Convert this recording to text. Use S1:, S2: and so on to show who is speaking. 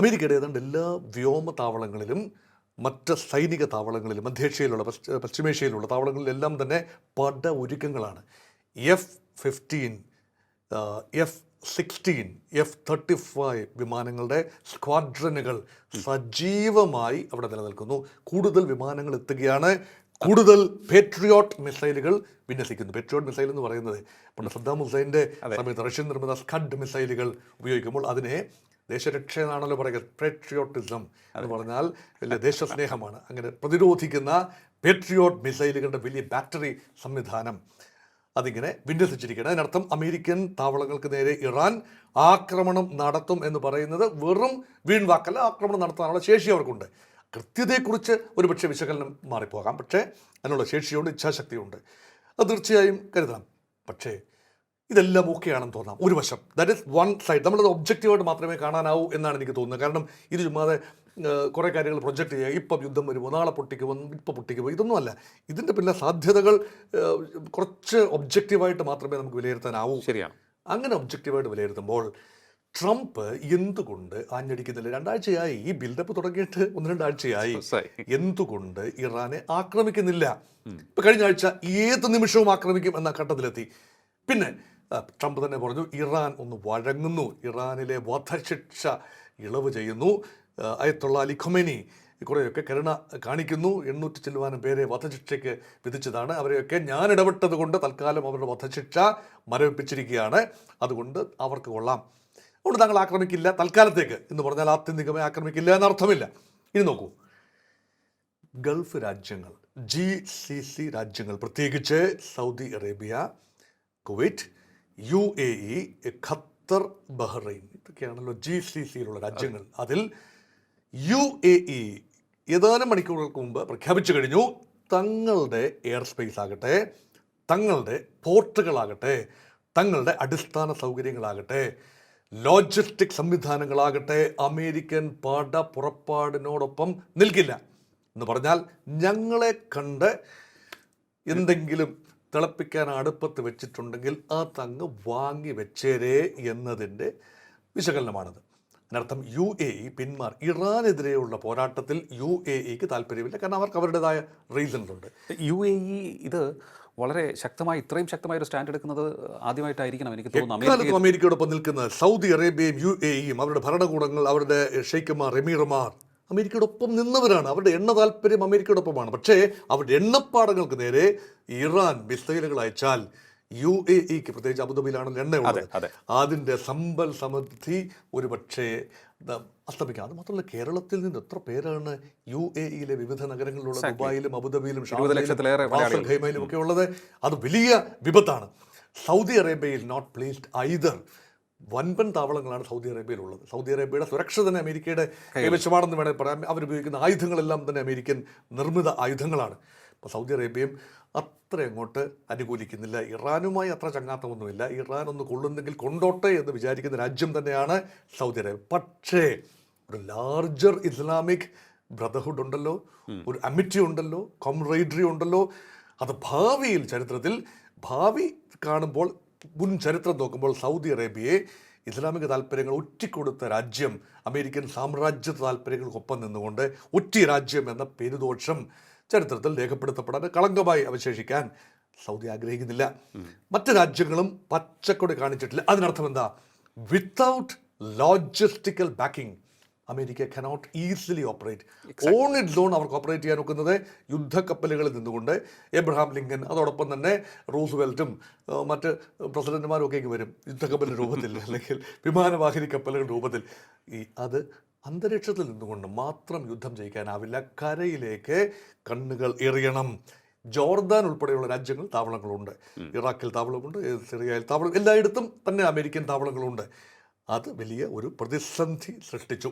S1: അമേരിക്കയുടെ ഏതാണ്ട് എല്ലാ വ്യോമ താവളങ്ങളിലും മറ്റ് സൈനിക താവളങ്ങളിലും മധ്യേഷ്യയിലുള്ള പശ്ചിമേഷ്യയിലുള്ള താവളങ്ങളിലെല്ലാം തന്നെ പട ഒരുക്കങ്ങളാണ്. F-15, F-16, F-35 വിമാനങ്ങളുടെ സ്ക്വാഡ്രനുകൾ സജീവമായി അവിടെ നിലനിൽക്കുന്നു. കൂടുതൽ വിമാനങ്ങൾ എത്തുകയാണ്. കൂടുതൽ പേട്രിയോട്ട് മിസൈലുകൾ വിന്യസിക്കുന്നു. പേട്രിയോട്ട് മിസൈൽ എന്ന് പറയുന്നത് പണ്ട് സദ്ദാം ഹുസൈൻ്റെ സമയത്ത് റഷ്യൻ നിർമ്മിത സ്കഡ് മിസൈലുകൾ ഉപയോഗിക്കുമ്പോൾ അതിനെ ദേശരക്ഷ എന്നാണല്ലോ പറയുക. പേട്രിയോട്ടിസം എന്ന് പറഞ്ഞാൽ വലിയ ദേശസ്നേഹമാണ്. അങ്ങനെ പ്രതിരോധിക്കുന്ന പേട്രിയോട്ട് മിസൈലുകളുടെ വലിയ ബാറ്ററി സംവിധാനം അതിങ്ങനെ വിന്യസിച്ചിരിക്കുകയാണ്. അതിനർത്ഥം അമേരിക്കൻ താവളങ്ങൾക്ക് നേരെ ഇറാൻ ആക്രമണം നടത്തും എന്ന് പറയുന്നത് വെറും വീൺവാക്കല്ല, ആക്രമണം നടത്താനുള്ള ശേഷി അവർക്കുണ്ട്. കൃത്യതയെക്കുറിച്ച് ഒരുപക്ഷെ വിശകലനം മാറിപ്പോകാം, പക്ഷേ അതിനുള്ള ശേഷിയുണ്ട്, ഇച്ഛാശക്തിയുണ്ട്. അത് തീർച്ചയായും കരുതാം. പക്ഷേ ഇതെല്ലാം ഓക്കെയാണെന്ന് തോന്നാം ഒരു വശം. That is one side. നമ്മളത് ഒബ്ജക്റ്റീവായിട്ട് മാത്രമേ കാണാനാവൂ എന്നാണ് എനിക്ക് തോന്നുന്നത്. കാരണം ഇത് ചുമ്മാതെ കുറേ കാര്യങ്ങൾ പ്രൊജക്റ്റ് ചെയ്യുക, ഇപ്പം യുദ്ധം വരുമോ, നാളെ പൊട്ടിക്കുമോ, ഇപ്പം പൊട്ടിക്കുമോ, ഇതൊന്നുമല്ല. ഇതിൻ്റെ പിന്നെ സാധ്യതകൾ കുറച്ച് ഒബ്ജക്റ്റീവായിട്ട് മാത്രമേ നമുക്ക് വിലയിരുത്താനാവൂ.
S2: ശരിയാണ്.
S1: അങ്ങനെ ഒബ്ജക്റ്റീവായിട്ട് വിലയിരുത്തുമ്പോൾ ട്രംപ് എന്തുകൊണ്ട് ആഞ്ഞടിക്കുന്നില്ല? 2 ആഴ്ചയായി ഈ ബിൽഡപ്പ് തുടങ്ങിയിട്ട് 1-2 ആഴ്ചയായി. എന്തുകൊണ്ട് ഇറാനെ ആക്രമിക്കുന്നില്ല? ഇപ്പം കഴിഞ്ഞ ആഴ്ച ഏത് നിമിഷവും ആക്രമിക്കും എന്ന ഘട്ടത്തിലെത്തി. പിന്നെ ട്രംപ് തന്നെ പറഞ്ഞു ഇറാൻ ഒന്ന് വഴങ്ങുന്നു, ഇറാനിലെ വധശിക്ഷ ഇളവ് ചെയ്യുന്നു. അയത്തുള്ള അലി ഖൊമേനി കുറേയൊക്കെ കരുണ കാണിക്കുന്നു. 800 ചില്ലുവാനും പേരെ വധശിക്ഷയ്ക്ക് വിധിച്ചതാണ്. അവരെയൊക്കെ ഞാൻ ഇടപെട്ടത് കൊണ്ട് തൽക്കാലം അവരുടെ വധശിക്ഷ മരവിപ്പിച്ചിരിക്കുകയാണ്. അതുകൊണ്ട് അവർക്ക് കൊള്ളാം. അതുകൊണ്ട് താങ്കൾ ആക്രമിക്കില്ല തൽക്കാലത്തേക്ക് എന്ന് പറഞ്ഞാൽ ആത്യന്തികമായി ആക്രമിക്കില്ല എന്നർത്ഥമില്ല. ഇനി നോക്കൂ, ഗൾഫ് രാജ്യങ്ങൾ, GCC രാജ്യങ്ങൾ, പ്രത്യേകിച്ച് Saudi Arabia, Kuwait, UAE, Qatar, Bahrain, ഇതൊക്കെയാണല്ലോ GCCയിലുള്ള രാജ്യങ്ങൾ. അതിൽ UAE ഏതാനും മണിക്കൂറുകൾക്ക് മുമ്പ് പ്രഖ്യാപിച്ചു കഴിഞ്ഞു തങ്ങളുടെ എയർ സ്പേസ് ആകട്ടെ, തങ്ങളുടെ പോർട്ടുകളാകട്ടെ, തങ്ങളുടെ അടിസ്ഥാന സൗകര്യങ്ങളാകട്ടെ, ലോജിസ്റ്റിക് സംവിധാനങ്ങളാകട്ടെ അമേരിക്കൻ പട പുറപ്പാടിനോടൊപ്പം നിൽക്കില്ല എന്ന് പറഞ്ഞാൽ ഞങ്ങളെ കണ്ട് എന്തെങ്കിലും തിളപ്പിക്കാൻ അടുപ്പത്ത് വെച്ചിട്ടുണ്ടെങ്കിൽ അതങ്ങ് വാങ്ങി വെച്ചേരേ എന്നതിൻ്റെ വിശകലനമാണത്. അതിനർത്ഥം UAE പിന്മാറി. ഇറാനെതിരെയുള്ള പോരാട്ടത്തിൽ UAEക്ക് താല്പര്യമില്ല. കാരണം അവർക്ക് അവരുടേതായ റീസൺസുണ്ട്.
S2: UAE ഇത് വളരെ ശക്തമായി, ഇത്രയും ശക്തമായ ഒരു സ്റ്റാൻഡ് എടുക്കുന്നത് ആദ്യമായിട്ടായിരിക്കണം എനിക്ക് തോന്നുന്നു.
S1: എക്കാലത്തും അമേരിക്കയോടൊപ്പം നിൽക്കുന്ന സൗദി അറേബ്യയും UAEയും അവരുടെ ഭരണകൂടങ്ങൾ, അവരുടെ ഷെയ്ഖുമാർ, എമീർമാർ അമേരിക്കയോടൊപ്പം നിന്നവരാണ്. അവരുടെ എണ്ണ താല്പര്യം അമേരിക്കയോടൊപ്പമാണ്. പക്ഷേ അവരുടെ എണ്ണപ്പാടങ്ങൾക്ക് നേരെ ഇറാൻ മിസൈലുകൾ അയച്ചാൽ UAEക്ക്, പ്രത്യേകിച്ച് അബുദാബിയിലാണല്ലോ എണ്ണയുള്ളത്, അതിൻ്റെ സമ്പൽ സമൃദ്ധി ഒരു പക്ഷേ അസ്തമിക്കാം. അത് മാത്രമല്ല, കേരളത്തിൽ നിന്ന് എത്ര പേരാണ് UAEയിലെ വിവിധ നഗരങ്ങളിലുള്ള, ദുബായിലും അബുദാബിയിലും ഖൈമയിലും ഒക്കെ ഉള്ളത്. അത് വലിയ വിപത്താണ്. സൗദി അറേബ്യയിൽ നോട്ട് പ്ലേസ്ഡ് ഐദർ. വൻപൻ താവളങ്ങളാണ് സൗദി അറേബ്യയിലുള്ളത്. സൗദി അറേബ്യയുടെ സുരക്ഷ തന്നെ അമേരിക്കയുടെ കൈവശമാണെന്ന് വേണമെങ്കിൽ പറയാം. അവരുപയോഗിക്കുന്ന ആയുധങ്ങളെല്ലാം തന്നെ അമേരിക്കൻ നിർമ്മിത ആയുധങ്ങളാണ്. അപ്പോൾ സൗദി അറേബ്യയും അത്ര അങ്ങോട്ട് അനുകൂലിക്കുന്നില്ല. ഇറാനുമായി അത്ര ചങ്ങാത്തമൊന്നുമില്ല. ഇറാൻ ഒന്ന് കൊള്ളുന്നെങ്കിൽ കൊണ്ടോട്ടെ എന്ന് വിചാരിക്കുന്ന രാജ്യം തന്നെയാണ് സൗദി അറേബ്യ. പക്ഷേ ഒരു ലാർജർ ഇസ്ലാമിക് ബ്രദർഹുഡ് ഉണ്ടല്ലോ, ഒരു അമിറ്റി ഉണ്ടല്ലോ, കോംറേഡറി ഉണ്ടല്ലോ. അത് ഭാവിയിൽ ചരിത്രത്തിൽ ഭാവി കാണുമ്പോൾ, മുൻ ചരിത്രം നോക്കുമ്പോൾ സൗദി അറേബ്യയെ ഇസ്ലാമിക താല്പര്യങ്ങൾ ഒറ്റിക്കൊടുത്ത രാജ്യം, അമേരിക്കൻ സാമ്രാജ്യ താല്പര്യങ്ങൾക്കൊപ്പം നിന്നുകൊണ്ട് ഒറ്റ രാജ്യം എന്ന പെരുദോഷം ചരിത്രത്തിൽ രേഖപ്പെടുത്തപ്പെടാൻ, കളങ്കമായി അവശേഷിക്കാൻ സൗദി ആഗ്രഹിക്കുന്നില്ല. മറ്റ് രാജ്യങ്ങളും പച്ചക്കൊടി കാണിച്ചിട്ടില്ല. അതിനർത്ഥം എന്താ? Without logistical backing America cannot easily operate. On its on അവർക്ക് ഓപ്പറേറ്റ് ചെയ്യാൻ നോക്കുന്നത് യുദ്ധക്കപ്പലുകളിൽ നിന്നുകൊണ്ട്. എബ്രഹാം ലിങ്കൻ, അതോടൊപ്പം തന്നെ റൂസ്വെൽറ്റും മറ്റ് പ്രസിഡന്റുമാരും ഒക്കെ വരും യുദ്ധക്കപ്പലിൻ്റെ രൂപത്തിൽ, അല്ലെങ്കിൽ വിമാനവാഹിനി കപ്പലുകളുടെ രൂപത്തിൽ. അത് അന്തരീക്ഷത്തിൽ നിന്നുകൊണ്ട് മാത്രം യുദ്ധം ജയിക്കാനാവില്ല. കരയിലേക്ക് കണ്ണുകൾ എറിയണം. ജോർദാൻ ഉൾപ്പെടെയുള്ള രാജ്യങ്ങൾ താവളങ്ങളുണ്ട്. ഇറാഖിൽ താവളമുണ്ട്, സിറിയയിൽ താവളം, എല്ലായിടത്തും തന്നെ അമേരിക്കൻ താവളങ്ങളുണ്ട്. അത് വലിയ ഒരു പ്രതിസന്ധി സൃഷ്ടിച്ചു.